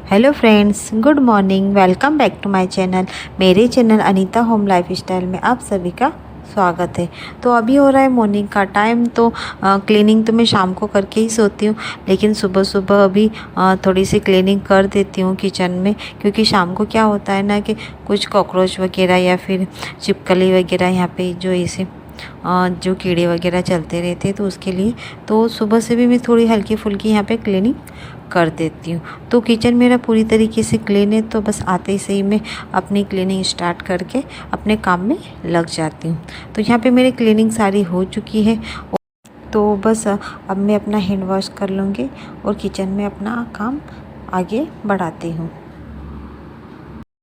Hello friends, good morning. Welcome back to my channel. मेरे channel Anita home lifestyle में आप सभी का स्वागत है। तो अभी हो रहा है मॉर्निंग का टाइम। तो क्लीनिंग तो मैं शाम को करके ही सोती हूँ, लेकिन सुबह सुबह अभी थोड़ी सी क्लीनिंग कर देती हूँ किचन में, क्योंकि शाम को क्या होता है ना कि कुछ कॉकरोच वगैरह या फिर छिपकली वगैरह यहाँ पे जो ऐसे जो कीड़े वगैरह चलते रहते हैं, तो उसके लिए तो सुबह से भी मैं थोड़ी हल्की फुल्की यहाँ पे क्लीनिंग कर देती हूँ। तो किचन मेरा पूरी तरीके से क्लीन है, तो बस आते ही सही मैं अपनी क्लीनिंग स्टार्ट करके अपने काम में लग जाती हूँ। तो यहाँ पे मेरी क्लीनिंग सारी हो चुकी है, तो बस अब मैं अपना हैंड वॉश कर लूँगी और किचन में अपना काम आगे बढ़ाती हूँ।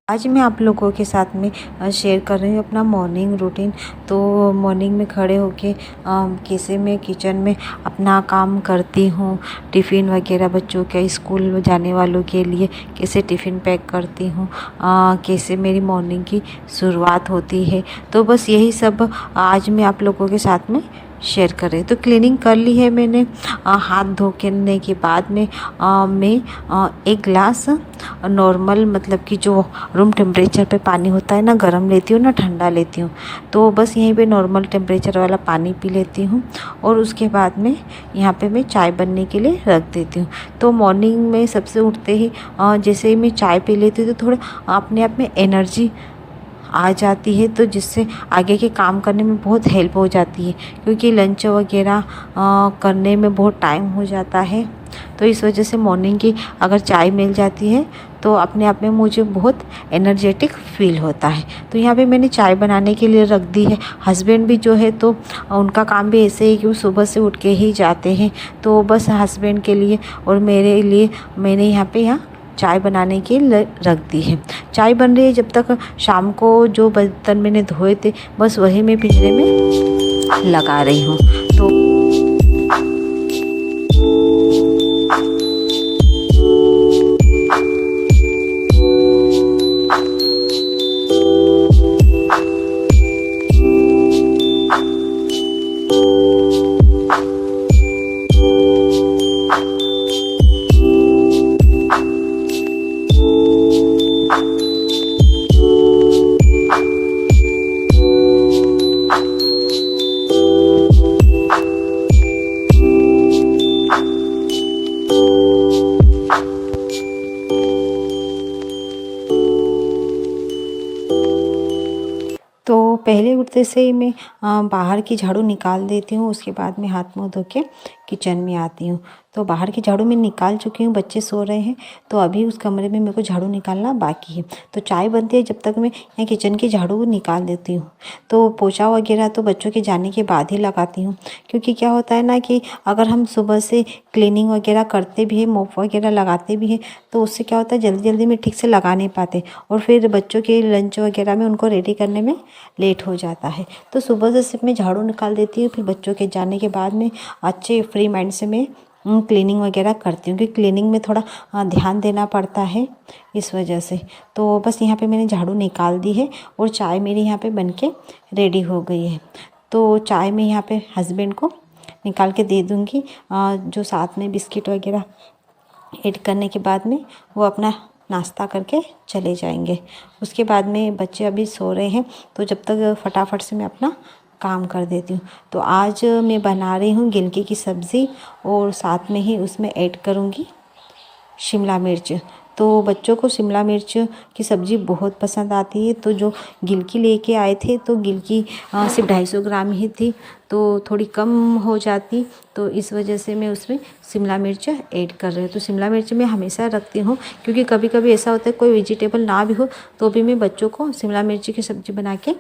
आज मैं आप लोगों के साथ में शेयर कर रही हूँ अपना मॉर्निंग रूटीन। तो मॉर्निंग में खड़े होके कैसे मैं किचन में अपना काम करती हूँ, टिफ़िन वगैरह बच्चों के स्कूल जाने वालों के लिए कैसे टिफ़िन पैक करती हूँ, कैसे मेरी मॉर्निंग की शुरुआत होती है। तो बस यही सब आज मैं आप लोगों के साथ में शेयर कर रही हूँ। तो क्लीनिंग कर ली है मैंने। हाथ धोने के बाद में मैं एक गिलास नॉर्मल, मतलब कि जो रूम टेम्परेचर पे पानी होता है ना, गर्म लेती हूँ ना ठंडा लेती हूँ। तो बस यहीं पे नॉर्मल टेम्परेचर वाला पानी पी लेती हूँ और उसके बाद में यहाँ पे मैं चाय बनने के लिए रख देती हूँ। तो मॉर्निंग में सबसे उठते ही जैसे ही मैं चाय पी लेती हूँ तो थोड़ा अपने आप में एनर्जी आ जाती है, तो जिससे आगे के काम करने में बहुत हेल्प हो जाती है, क्योंकि लंच वगैरह करने में बहुत टाइम हो जाता है। तो इस वजह से मॉर्निंग की अगर चाय मिल जाती है तो अपने आप में मुझे बहुत एनर्जेटिक फील होता है। तो यहाँ पे मैंने चाय बनाने के लिए रख दी है। हस्बैंड भी जो है तो उनका काम भी ऐसे ही कि वो सुबह से उठ के ही जाते हैं, तो बस हस्बैंड के लिए और मेरे लिए मैंने यहाँ चाय बनाने के लिए रख दी है। चाय बन रही है, जब तक शाम को जो बर्तन मैंने धोए थे बस वही मैं पिंजरे में लगा रही हूँ। तो पहले उठते से ही मैं बाहर की झाड़ू निकाल देती हूँ। उसके बाद मैं हाथ मुँह धो के किचन में आती हूँ। तो बाहर की झाड़ू मैं निकाल चुकी हूँ, बच्चे सो रहे हैं, तो अभी उस कमरे में मेरे को झाड़ू निकालना बाकी है। तो चाय बनती है, जब तक मैं यहाँ किचन की झाड़ू निकाल देती हूँ। तो पोछा वगैरह तो बच्चों के जाने के बाद ही लगाती हूँ, क्योंकि क्या होता है ना कि अगर हम सुबह से क्लीनिंग वगैरह करते भी हैं, मोप वगैरह लगाते भी हैं, तो उससे क्या होता है जल्दी जल्दी में ठीक से लगा नहीं पाते और फिर बच्चों के लंच वगैरह में उनको रेडी करने में लेट हो जाता है। तो सुबह से सिर्फ मैं झाड़ू निकाल देती हूँ, फिर बच्चों के जाने के बाद में अच्छे फ्री माइंड से मैं क्लीनिंग वगैरह करती हूँ, क्योंकि क्लीनिंग में थोड़ा ध्यान देना पड़ता है इस वजह से। तो बस यहाँ पे मैंने झाड़ू निकाल दी है और चाय मेरी यहाँ पे बनके रेडी हो गई है। तो चाय मैं यहाँ पे हस्बैंड को निकाल के दे दूँगी, जो साथ में बिस्किट वगैरह ऐड करने के बाद में वो अपना नाश्ता करके चले जाएंगे। उसके बाद में बच्चे अभी सो रहे हैं, तो जब तक फटाफट से मैं अपना काम कर देती हूँ। तो आज मैं बना रही हूँ गिलकी की सब्ज़ी और साथ में ही उसमें ऐड करूँगी शिमला मिर्च। तो बच्चों को शिमला मिर्च की सब्ज़ी बहुत पसंद आती है। तो जो गिलकी लेके आए थे तो गिलकी सिर्फ 250 ग्राम ही थी, तो थोड़ी कम हो जाती, तो इस वजह से मैं उसमें शिमला मिर्च ऐड कर रही हूँ। तो शिमला मिर्च मैं हमेशा रखती हूँ, क्योंकि कभी कभी ऐसा होता है कोई वेजिटेबल ना भी हो तो भी मैं बच्चों को शिमला मिर्च की सब्ज़ी बना के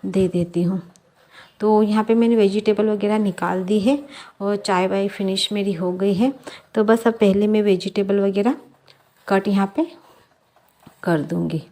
दे देती हूँ। तो यहाँ पे मैंने वेजिटेबल वगैरह निकाल दी है और चाय वाय फिनिश मेरी हो गई है। तो बस अब पहले मैं वेजिटेबल वगैरह कट यहाँ पे कर दूँगी।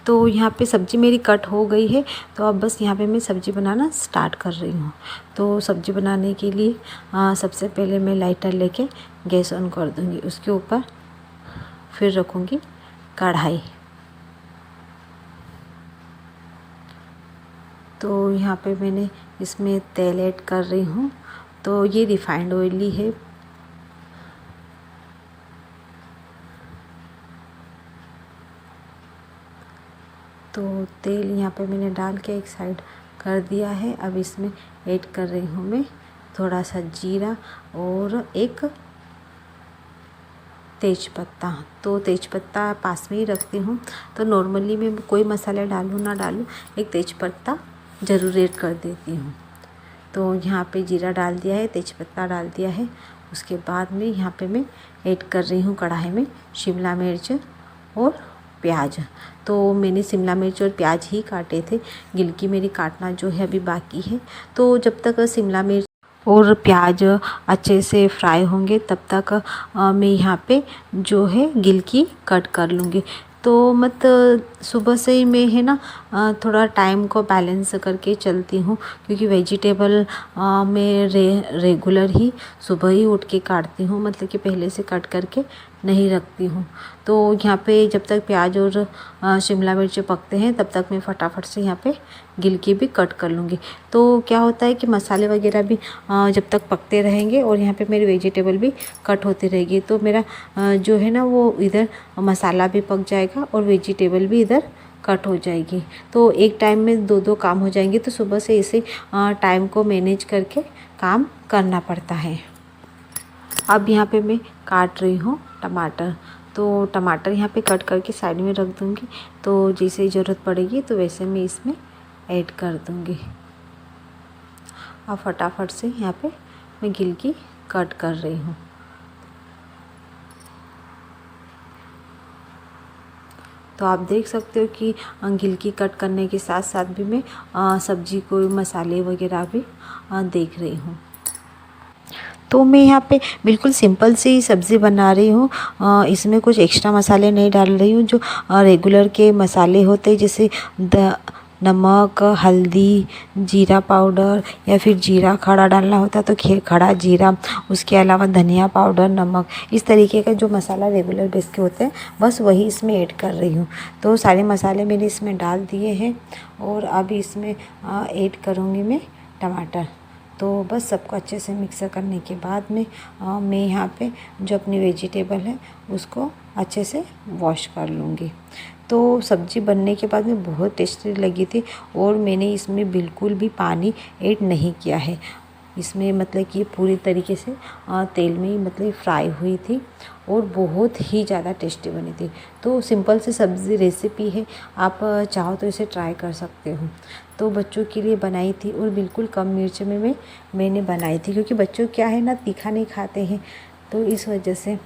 तो यहाँ पे सब्ज़ी मेरी कट हो गई है। तो अब बस यहाँ पे मैं सब्ज़ी बनाना स्टार्ट कर रही हूँ। तो सब्ज़ी बनाने के लिए सबसे पहले मैं लाइटर लेके गैस ऑन कर दूँगी। उसके ऊपर फिर रखूँगी कढ़ाई। तो यहाँ पे मैंने इसमें तेल ऐड कर रही हूँ। तो ये रिफाइंड ऑयल ही है। तो तेल यहाँ पे मैंने डाल के एक साइड कर दिया है। अब इसमें ऐड कर रही हूँ मैं थोड़ा सा जीरा और एक तेज़पत्ता। तो तेज़पत्ता पास में ही रखती हूँ। तो नॉर्मली मैं कोई मसाले डालूँ ना डालूँ, एक तेज़पत्ता ज़रूर ऐड कर देती हूँ। तो यहाँ पे जीरा डाल दिया है, तेज़पत्ता डाल दिया है। उसके बाद में यहाँ पे मैं ऐड कर रही हूँ कढ़ाई में शिमला मिर्च और प्याज। तो मैंने शिमला मिर्च और प्याज ही काटे थे, गिलकी मेरी काटना जो है अभी बाकी है। तो जब तक शिमला मिर्च और प्याज अच्छे से फ्राई होंगे तब तक मैं यहाँ पे जो है गिलकी कट कर लूँगी। तो सुबह से ही मैं है ना थोड़ा टाइम को बैलेंस करके चलती हूँ, क्योंकि वेजिटेबल मैं रेगुलर ही सुबह ही उठ के काटती हूँ, मतलब कि पहले से कट करके नहीं रखती हूँ। तो यहाँ पे जब तक प्याज और शिमला मिर्च पकते हैं तब तक मैं फटाफट से यहाँ पे गिलकी भी कट कर लूँगी। तो क्या होता है कि मसाले वगैरह भी जब तक पकते रहेंगे और यहाँ पे मेरी वेजिटेबल भी कट होती रहेगी, तो मेरा जो है ना वो इधर मसाला भी पक जाएगा और वेजिटेबल भी इधर कट हो जाएगी। तो एक टाइम में दो काम हो जाएंगे। तो सुबह से इसे टाइम को मैनेज करके काम करना पड़ता है। अब यहाँ पे मैं काट रही हूँ टमाटर। तो टमाटर यहाँ पे कट करके साइड में रख दूँगी। तो जैसे ज़रूरत पड़ेगी तो वैसे मैं इसमें ऐड कर दूँगी। अब फटाफट से यहाँ पे मैं गिलकी कट कर रही हूँ। तो आप देख सकते हो कि गिलकी कट करने के साथ साथ भी मैं सब्जी को मसाले वगैरह भी देख रही हूँ। तो मैं यहाँ पे बिल्कुल सिंपल सी सब्ज़ी बना रही हूँ। इसमें कुछ एक्स्ट्रा मसाले नहीं डाल रही हूँ। जो रेगुलर के मसाले होते हैं, जैसे नमक, हल्दी, जीरा पाउडर, या फिर जीरा खड़ा डालना होता तो खड़ा जीरा, उसके अलावा धनिया पाउडर, नमक, इस तरीके का जो मसाला रेगुलर बेस के होते हैं बस वही इसमें ऐड कर रही हूँ। तो सारे मसाले मैंने इसमें डाल दिए हैं और अब इसमें ऐड करूँगी मैं टमाटर। तो बस सबको अच्छे से मिक्स करने के बाद में मैं यहाँ पे जो अपनी वेजिटेबल है उसको अच्छे से वॉश कर लूँगी। तो सब्ज़ी बनने के बाद में बहुत टेस्टी लगी थी और मैंने इसमें बिल्कुल भी पानी ऐड नहीं किया है। इसमें मतलब कि पूरी तरीके से तेल में ही मतलब फ्राई हुई थी और बहुत ही ज़्यादा टेस्टी बनी थी। तो सिंपल सी सब्ज़ी रेसिपी है, आप चाहो तो इसे ट्राई कर सकते हो। तो बच्चों के लिए बनाई थी और बिल्कुल कम मिर्च में मैंने बनाई थी, क्योंकि बच्चों क्या है ना तीखा नहीं खाते हैं, तो इस वजह से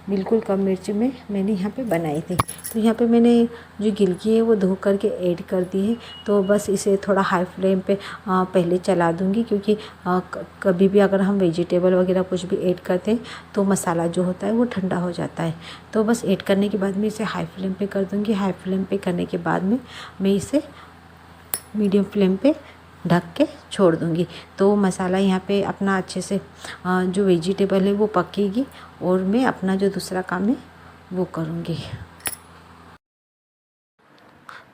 बिल्कुल कम मिर्च में मैंने यहाँ पे बनाई थी। तो यहाँ पे मैंने जो गिलकी है वो धो करके ऐड कर दी है। तो बस इसे थोड़ा हाई फ्लेम पे पहले चला दूँगी, क्योंकि कभी भी अगर हम वेजिटेबल वगैरह कुछ भी ऐड करते हैं तो मसाला जो होता है वो ठंडा हो जाता है। तो बस ऐड करने के बाद में इसे हाई फ्लेम पे कर दूँगी। हाई फ्लेम पे करने के बाद में मैं इसे मीडियम फ्लेम पे ढक के छोड़ दूँगी। तो मसाला यहाँ पे अपना अच्छे से जो वेजिटेबल है वो पकेगी और मैं अपना जो दूसरा काम है वो करूँगी।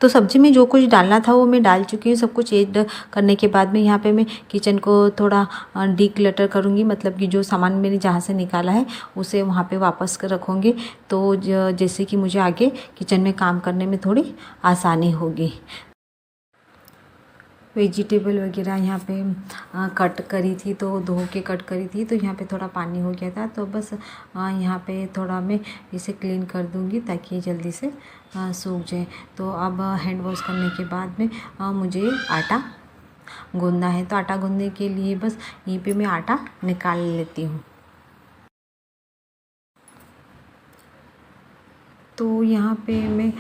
तो सब्ज़ी में जो कुछ डालना था वो मैं डाल चुकी हूँ। सब कुछ ऐड करने के बाद में यहाँ पे मैं किचन को थोड़ा डीक्लटर करूँगी, मतलब कि जो सामान मैंने जहाँ से निकाला है उसे वहाँ पे वापस कर रखूँगी। तो जैसे कि मुझे आगे किचन में काम करने में थोड़ी आसानी होगी। वेजिटेबल वगैरह यहाँ पे कट करी थी, तो धो के कट करी थी, तो यहाँ पे थोड़ा पानी हो गया था। तो बस यहाँ पे थोड़ा मैं इसे क्लीन कर दूँगी ताकि जल्दी से सूख जाए। तो अब हैंड वॉश करने के बाद में मुझे आटा गूँधना है। तो आटा गूँधने के लिए बस यहीं पे मैं आटा निकाल लेती हूँ। तो यहाँ पे मैं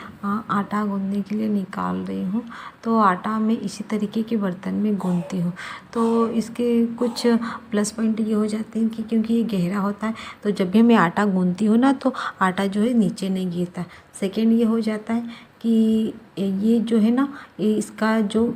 आटा गूँधने के लिए निकाल रही हूँ। तो आटा मैं इसी तरीके के बर्तन में गूँधती हूँ। तो इसके कुछ प्लस पॉइंट ये हो जाते हैं कि क्योंकि ये गहरा होता है, तो जब भी मैं आटा गूँधती हूँ ना तो आटा जो है नीचे नहीं गिरता। सेकेंड ये हो जाता है कि ये जो है ना, ये इसका जो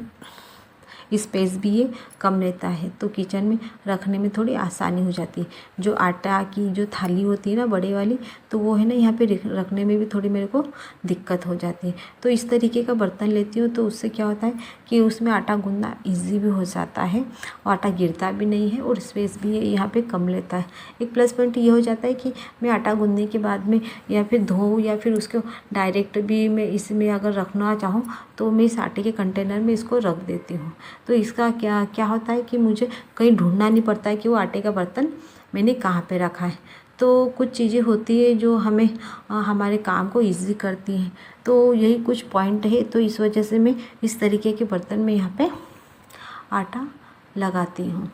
स्पेस भी ये कम रहता है, तो किचन में रखने में थोड़ी आसानी हो जाती है। जो आटा की जो थाली होती है ना बड़े वाली, तो वो है ना यहाँ पे रखने में भी थोड़ी मेरे को दिक्कत हो जाती है। तो इस तरीके का बर्तन लेती हूँ, तो उससे क्या होता है कि उसमें आटा गूंदना ईजी भी हो जाता है, और आटा गिरता भी नहीं है, और स्पेस भी यहाँ पे कम लेता है। एक प्लस पॉइंट ये हो जाता है कि मैं आटा गूंदने के बाद में या फिर धोऊँ या फिर उसको डायरेक्ट भी मैं इसमें अगर रखना चाहूँ तो मैं इस आटे के कंटेनर में इसको रख देती हूँ। तो इसका क्या क्या होता है कि मुझे कहीं ढूंढना नहीं पड़ता है कि वो आटे का बर्तन मैंने कहाँ पे रखा है। तो कुछ चीज़ें होती है जो हमें हमारे काम को ईजी करती हैं। तो यही कुछ पॉइंट है, तो इस वजह से मैं इस तरीके के बर्तन में यहाँ पे आटा लगाती हूँ।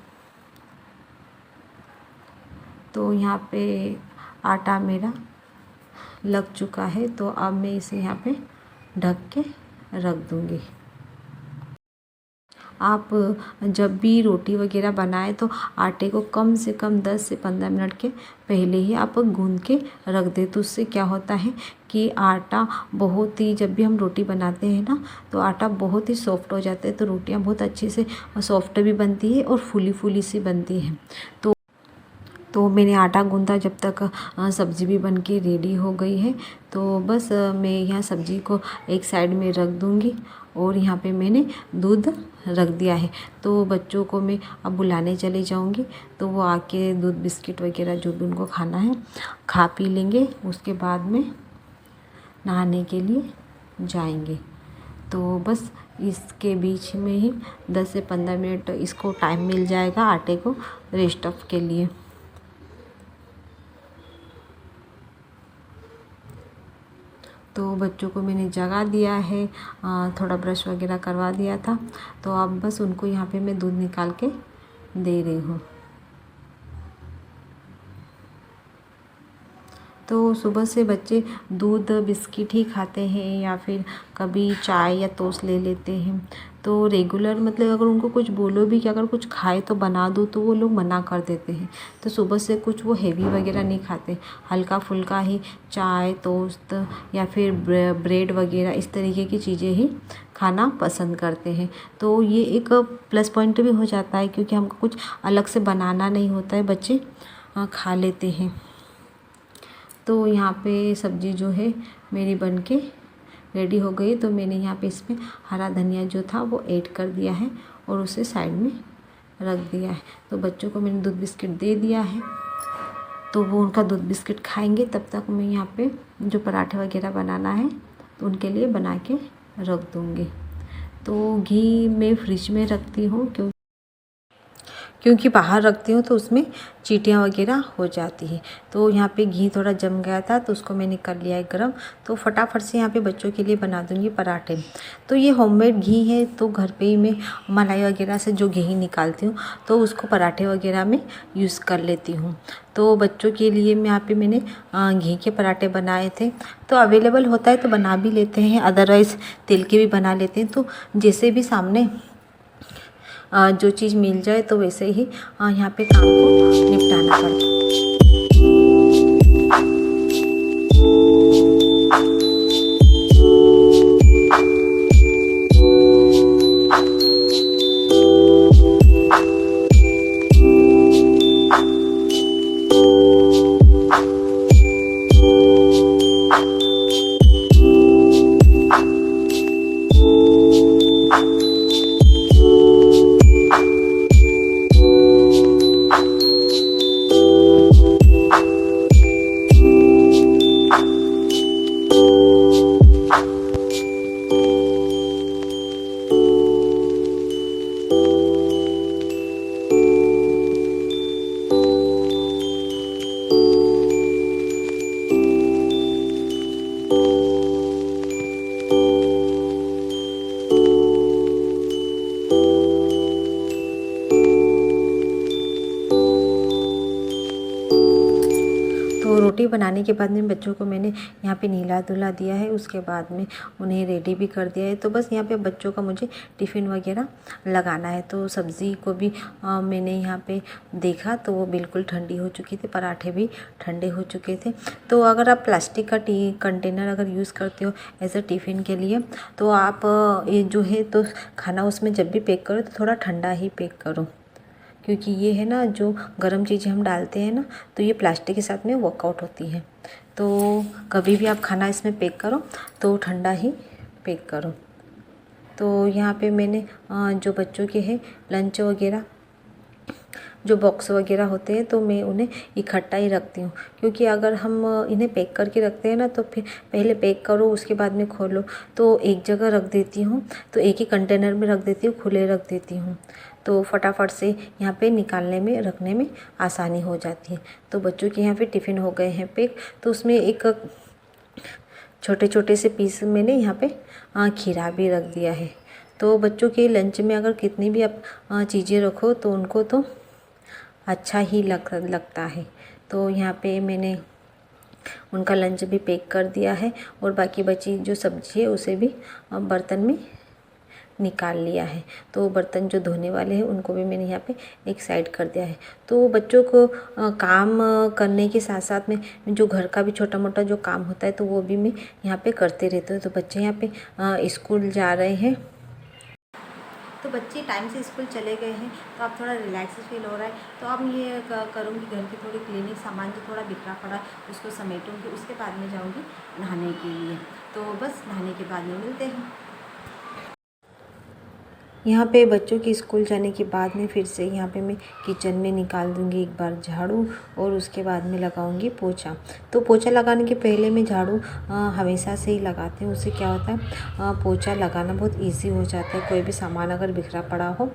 तो यहाँ पे आटा मेरा लग चुका है, तो अब मैं इसे यहाँ पे ढक के रख दूँगी। आप जब भी रोटी वगैरह बनाएं तो आटे को कम से कम 10 से 15 मिनट के पहले ही आप गूंद के रख दें। तो उससे क्या होता है कि आटा बहुत ही, जब भी हम रोटी बनाते हैं ना, तो आटा बहुत ही सॉफ्ट हो जाता है, तो रोटियां बहुत अच्छे से सॉफ्ट भी बनती है और फूली फूली सी बनती है। तो मैंने आटा गूंदा, जब तक सब्ज़ी भी बन के रेडी हो गई है। तो बस मैं यहाँ सब्ज़ी को एक साइड में रख दूँगी, और यहाँ पे मैंने दूध रख दिया है। तो बच्चों को मैं अब बुलाने चले जाऊँगी, तो वो आके दूध बिस्किट वगैरह जो भी उनको खाना है खा पी लेंगे। उसके बाद में नहाने के लिए जाएंगे। तो बस इसके बीच में ही 10 से 15 मिनट इसको टाइम मिल जाएगा आटे को रेस्ट ऑफ के लिए। तो बच्चों को मैंने जगा दिया है, थोड़ा ब्रश वगैरह करवा दिया था, तो अब बस उनको यहाँ पे मैं दूध निकाल के दे रही हूँ। तो सुबह से बच्चे दूध बिस्किट ही खाते हैं, या फिर कभी चाय या टोस्ट ले लेते हैं। तो रेगुलर मतलब अगर उनको कुछ बोलो भी कि अगर कुछ खाए तो बना दो, तो वो लोग मना कर देते हैं। तो सुबह से कुछ वो हेवी वगैरह नहीं खाते, हल्का फुल्का ही चाय टोस्ट या फिर ब्रेड वगैरह इस तरीके की चीज़ें ही खाना पसंद करते हैं। तो ये एक प्लस पॉइंट भी हो जाता है, क्योंकि हमको कुछ अलग से बनाना नहीं होता है, बच्चे खा लेते हैं। तो यहाँ पे सब्ज़ी जो है मेरी बन के रेडी हो गई। तो मैंने यहाँ पे इसमें हरा धनिया जो था वो ऐड कर दिया है, और उसे साइड में रख दिया है। तो बच्चों को मैंने दूध बिस्किट दे दिया है, तो वो उनका दूध बिस्किट खाएंगे। तब तक मैं यहाँ पे जो पराठे वगैरह बनाना है तो उनके लिए बना के रख दूँगी। तो घी मैं फ्रिज में रखती हूँ, क्योंकि बाहर रखती हूँ तो उसमें चींटियाँ वगैरह हो जाती है। तो यहाँ पे घी थोड़ा जम गया था, तो उसको मैंने कर लिया है गरम। तो फटाफट से यहाँ पे बच्चों के लिए बना दूँगी पराठे। तो ये होममेड घी है, तो घर पे ही मैं मलाई वगैरह से जो घी निकालती हूँ तो उसको पराठे वगैरह में यूज़ कर लेती हूँ। तो बच्चों के लिए मैं यहाँ पे मैंने घी के पराठे बनाए थे। तो अवेलेबल होता है तो बना भी लेते हैं, अदरवाइज़ तेल के भी बना लेते हैं। तो जैसे भी सामने जो चीज़ मिल जाए तो वैसे ही यहाँ पे काम को निपटाना पड़ता है। तो रोटी बनाने के बाद में बच्चों को मैंने यहाँ पे नीला धुला दिया है, उसके बाद में उन्हें रेडी भी कर दिया है। तो बस यहाँ पे बच्चों का मुझे टिफ़िन वगैरह लगाना है। तो सब्ज़ी को भी मैंने यहाँ पे देखा तो वो बिल्कुल ठंडी हो चुकी थी, पराठे भी ठंडे हो चुके थे। तो अगर आप प्लास्टिक का कंटेनर अगर यूज़ करते हो एज अ टिफ़िन के लिए, तो आप ये जो है तो खाना उसमें जब भी पैक करो तो थोड़ा ठंडा ही पैक करो, क्योंकि ये है ना जो गर्म चीज़ें हम डालते हैं ना तो ये प्लास्टिक के साथ में वर्कआउट होती है। तो कभी भी आप खाना इसमें पैक करो तो ठंडा ही पैक करो। तो यहाँ पे मैंने जो बच्चों के हैं लंच वगैरह जो बॉक्स वगैरह होते हैं तो मैं उन्हें इकट्ठा ही रखती हूँ, क्योंकि अगर हम इन्हें पैक करके रखते हैं ना तो फिर पहले पैक करो उसके बाद में खोलो, तो एक जगह रख देती हूँ, तो एक ही कंटेनर में रख देती हूँ, खुले रख देती हूँ, तो फटाफट से यहाँ पे निकालने में रखने में आसानी हो जाती है। तो बच्चों के यहाँ पे टिफ़िन हो गए हैं पैक, तो उसमें एक छोटे छोटे से पीस मैंने यहाँ पे खीरा भी रख दिया है। तो बच्चों के लंच में अगर कितनी भी आप चीज़ें रखो तो उनको तो अच्छा ही लगता है। तो यहाँ पे मैंने उनका लंच भी पैक कर दिया है और बाकी बची जो सब्ज़ी है उसे भी बर्तन में निकाल लिया है। तो बर्तन जो धोने वाले हैं उनको भी मैंने यहाँ पे एक साइड कर दिया है। तो बच्चों को काम करने के साथ साथ में जो घर का भी छोटा मोटा जो काम होता है तो वो भी मैं यहाँ पे करते रहती हूँ। तो बच्चे यहाँ पे स्कूल जा रहे हैं, तो बच्चे टाइम से स्कूल चले गए हैं, तो अब थोड़ा रिलैक्स फील हो रहा है। तो अब ये करूँगी घर की थोड़ी क्लीनिंग, सामान जो थोड़ा बिखरा पड़ा उसको समेटूँगी, उसके बाद में जाऊँगी नहाने के लिए। तो बस नहाने के बाद में मिलते हैं। यहाँ पे बच्चों के स्कूल जाने के बाद में फिर से यहाँ पे मैं किचन में निकाल दूँगी एक बार झाड़ू और उसके बाद में लगाऊँगी पोछा। तो पोछा लगाने के पहले मैं झाड़ू हमेशा से ही लगाती हूँ। उससे क्या होता है पोछा लगाना बहुत इजी हो जाता है। कोई भी सामान अगर बिखरा पड़ा हो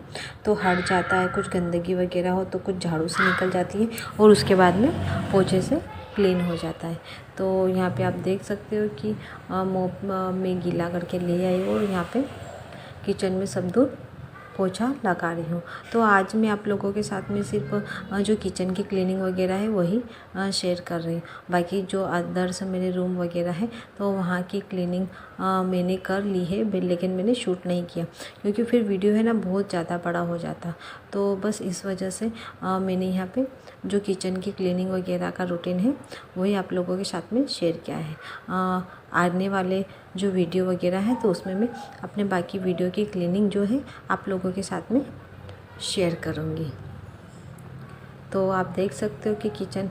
तो हट जाता है, कुछ गंदगी वगैरह हो तो कुछ झाड़ू से निकल जाती है और उसके बाद में पोछे से क्लीन हो जाता है। तो यहाँ पर आप देख सकते हो कि मोप में गीला करके ले आई और यहाँ पर किचन में सब दूर पोछा लगा रही हूँ। तो आज मैं आप लोगों के साथ में सिर्फ जो किचन की क्लीनिंग वगैरह है वही शेयर कर रही हूँ। बाकी जो अदर्स मेरे रूम वगैरह है तो वहाँ की क्लीनिंग मैंने कर ली है, लेकिन मैंने शूट नहीं किया क्योंकि फिर वीडियो है ना बहुत ज़्यादा बड़ा हो जाता। तो बस इस वजह से मैंने यहाँ पे जो किचन की क्लीनिंग वगैरह का रूटीन है वही आप लोगों के साथ में शेयर किया है। आने वाले जो वीडियो वगैरह है तो उसमें मैं अपने बाकी वीडियो की क्लीनिंग जो है आप लोगों के साथ में शेयर करूँगी। तो आप देख सकते हो कि किचन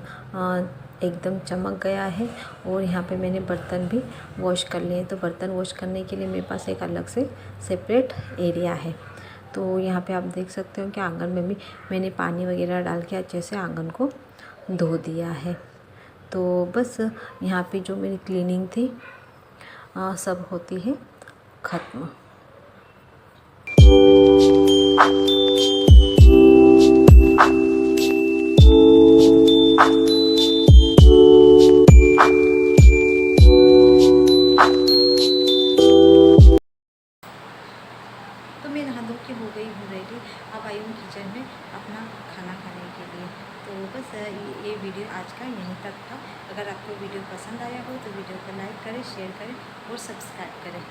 एकदम चमक गया है और यहाँ पे मैंने बर्तन भी वॉश कर लिए। तो बर्तन वॉश करने के लिए मेरे पास एक अलग से सेपरेट एरिया है। तो यहाँ पे आप देख सकते हो कि आंगन में भी मैंने पानी वगैरह डाल के अच्छे से आंगन को धो दिया है। तो बस यहाँ पे जो मेरी क्लीनिंग थी सब होती है ख़त्म। तो मैं नहा धो के हो गई हूँ रेडी। अब आई हूँ किचन में अपना खाना खाने के लिए। तो बस ये वीडियो आज का यहीं तक था। अगर आपको वीडियो पसंद आया हो तो वीडियो को लाइक करें, शेयर करें और सब्सक्राइब करें।